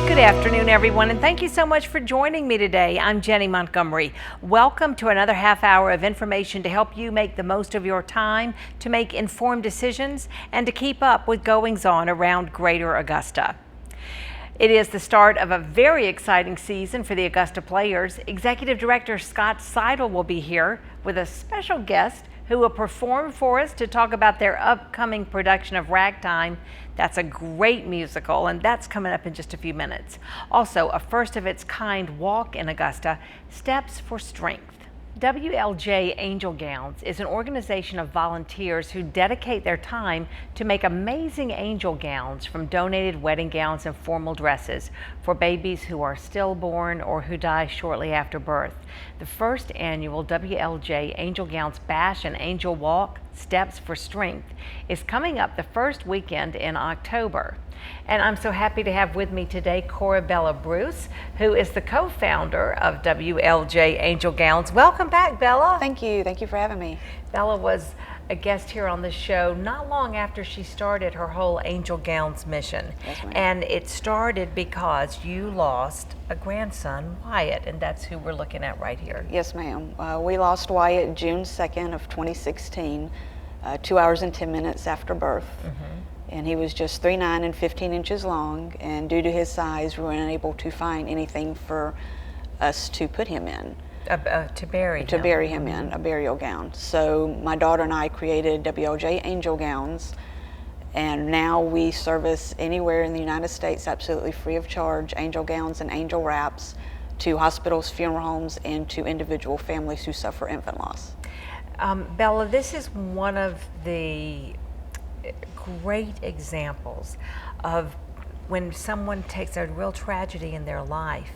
Good afternoon, everyone, and thank you so much for joining me today. I'm Jenny Montgomery. Welcome to another half hour of information to help you make the most of your time, to make informed decisions, and to keep up with goings-on around Greater Augusta. It is the start of a very exciting season for the Augusta Players. Executive Director Scott Seidel will be here with a special guest who will perform for us to talk about their upcoming production of Ragtime. That's a great musical, and that's coming up in just a few minutes. Also, a first-of-its-kind walk in Augusta, Steps for Strength. WLJ Angel Gowns is an organization of volunteers who dedicate their time to make amazing angel gowns from donated wedding gowns and formal dresses for babies who are stillborn or who die shortly after birth. The first annual WLJ Angel Gowns Bash and Angel Walk, Steps for Strength, is coming up the first weekend in October. And I'm so happy to have with me today Bella Bruce, who is the co-founder of WLJ Angel Gowns. Welcome back, Bella. Thank you. Thank you for having me. Bella was a guest here on the show not long after she started her whole Angel Gowns mission. Yes, ma'am. And it started because you lost a grandson, Wyatt, and that's who we're looking at right here. Yes, ma'am. We lost Wyatt June 2nd of 2016, 2 hours and 10 minutes after birth. And he was just 3'9" and 15 inches long, and due to his size, we were unable to find anything for us to put him in. To bury him in, a burial gown. So my daughter and I created WLJ Angel Gowns, and now we service anywhere in the United States absolutely free of charge angel gowns and angel wraps to hospitals, funeral homes, and to individual families who suffer infant loss. Bella, this is one of the great examples of when someone takes a real tragedy in their life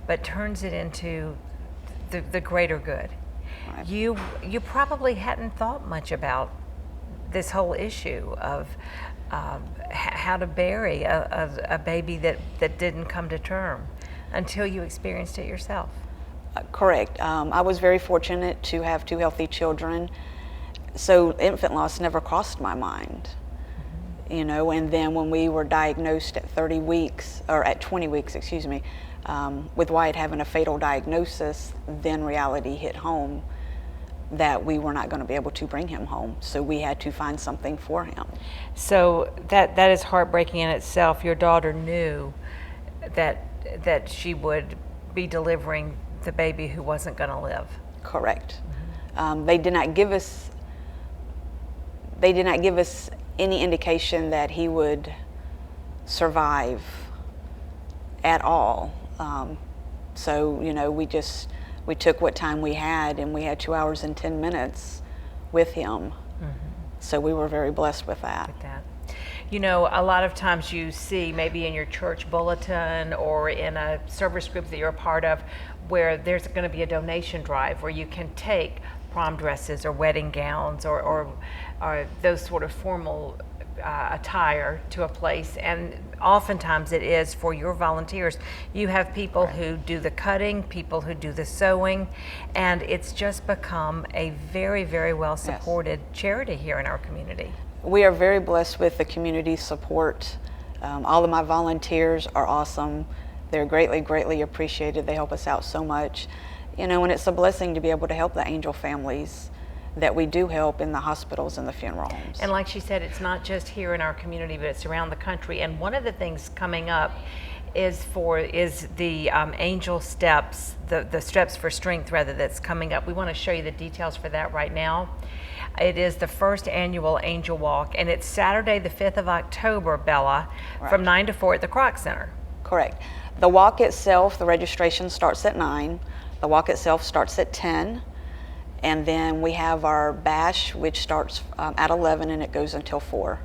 but turns it into the greater good. Right. You probably hadn't thought much about this whole issue of how to bury a baby that didn't come to term until you experienced it yourself. Correct. I was very fortunate to have two healthy children, so infant loss never crossed my mind. You know, and then when we were diagnosed at 20 weeks, excuse me, with Wyatt having a fatal diagnosis, then reality hit home that we were not going to be able to bring him home. So we had to find something for him. So that is heartbreaking in itself. Your daughter knew that she would be delivering the baby who wasn't going to live. Correct. They did not give us any indication that he would survive at all. So, you know, we took what time we had, and we had 2 hours and 10 minutes with him. So we were very blessed with that. You know, a lot of times you see maybe in your church bulletin or in a service group that you're a part of where there's going to be a donation drive where you can take prom dresses or wedding gowns or those sort of formal attire to a place, and oftentimes it is for your volunteers. You have people who do the cutting, people who do the sewing, and it's just become a very, very well supported charity here in our community. We are very blessed with the community support. All of my volunteers are awesome. They're greatly, greatly appreciated. They help us out so much. You know, and it's a blessing to be able to help the angel families that we do help in the hospitals and the funeral homes. And like she said, it's not just here in our community, but it's around the country. And one of the things coming up is the Angel Steps, the Steps for Strength rather, that's coming up. We want to show you the details for that right now. It is the first annual Angel Walk, and it's Saturday the 5th of October, Bella, from 9 to 4 at the Kroc Center. Correct. The walk itself, the registration starts at 9. The walk itself starts at 10. And then we have our bash, which starts at 11 and it goes until 4.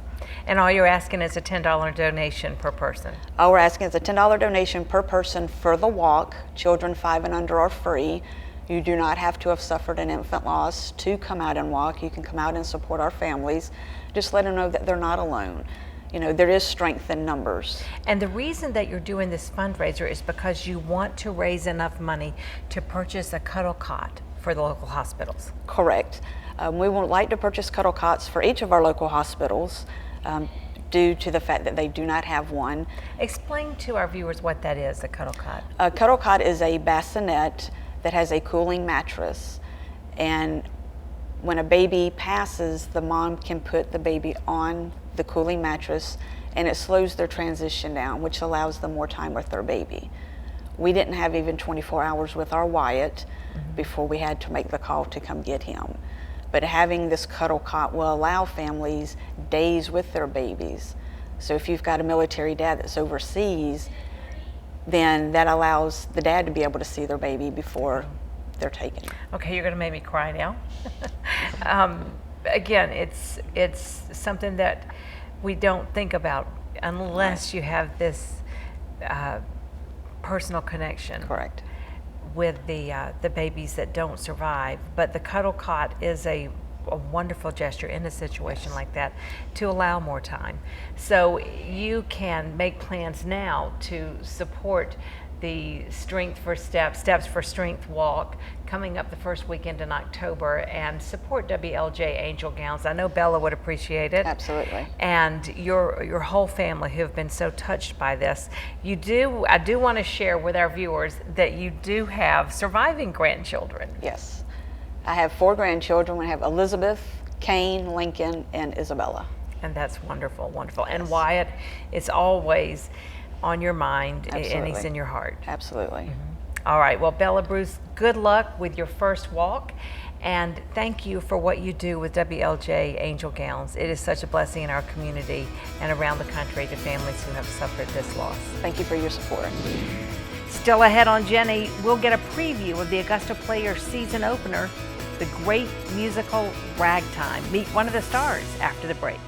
And all you're asking is a $10 donation per person. All we're asking is a $10 donation per person for the walk. Children 5 and under are free. You do not have to have suffered an infant loss to come out and walk. You can come out and support our families. Just let them know that they're not alone. You know, there is strength in numbers. And the reason that you're doing this fundraiser is because you want to raise enough money to purchase a cuddle cot for the local hospitals. Correct. We would like to purchase cuddle cots for each of our local hospitals due to the fact that they do not have one. Explain to our viewers what that is, a cuddle cot. A cuddle cot is a bassinet that has a cooling mattress, and when a baby passes, the mom can put the baby on the cooling mattress, and it slows their transition down, which allows them more time with their baby. We didn't have even 24 hours with our Wyatt before we had to make the call to come get him. But having this cuddle cot will allow families days with their babies. So if you've got a military dad that's overseas, then that allows the dad to be able to see their baby before they're taken. Okay, you're going to make me cry now. Again, it's something that we don't think about unless you have this personal connection. Correct. With the babies that don't survive. But the cuddle cot is a wonderful gesture in a situation like that to allow more time. So you can make plans now to support the Strength for Steps, Steps for Strength walk coming up the first weekend in October, and support WLJ Angel Gowns. I know Bella would appreciate it. Absolutely. And your whole family who have been so touched by this. I do want to share with our viewers that you do have surviving grandchildren. Yes. I have 4 grandchildren. We have Elizabeth, Kane, Lincoln, and Isabella. And that's wonderful, wonderful. And Wyatt is always on your mind. Absolutely. And he's in your heart. Absolutely. All right, well, Bella Bruce, good luck with your first walk, and thank you for what you do with WLJ Angel Gowns. It is such a blessing in our community and around the country to families who have suffered this loss. Thank you for your support. Still ahead on Jenny, we'll get a preview of the Augusta Players season opener, the great musical Ragtime. Meet one of the stars after the break.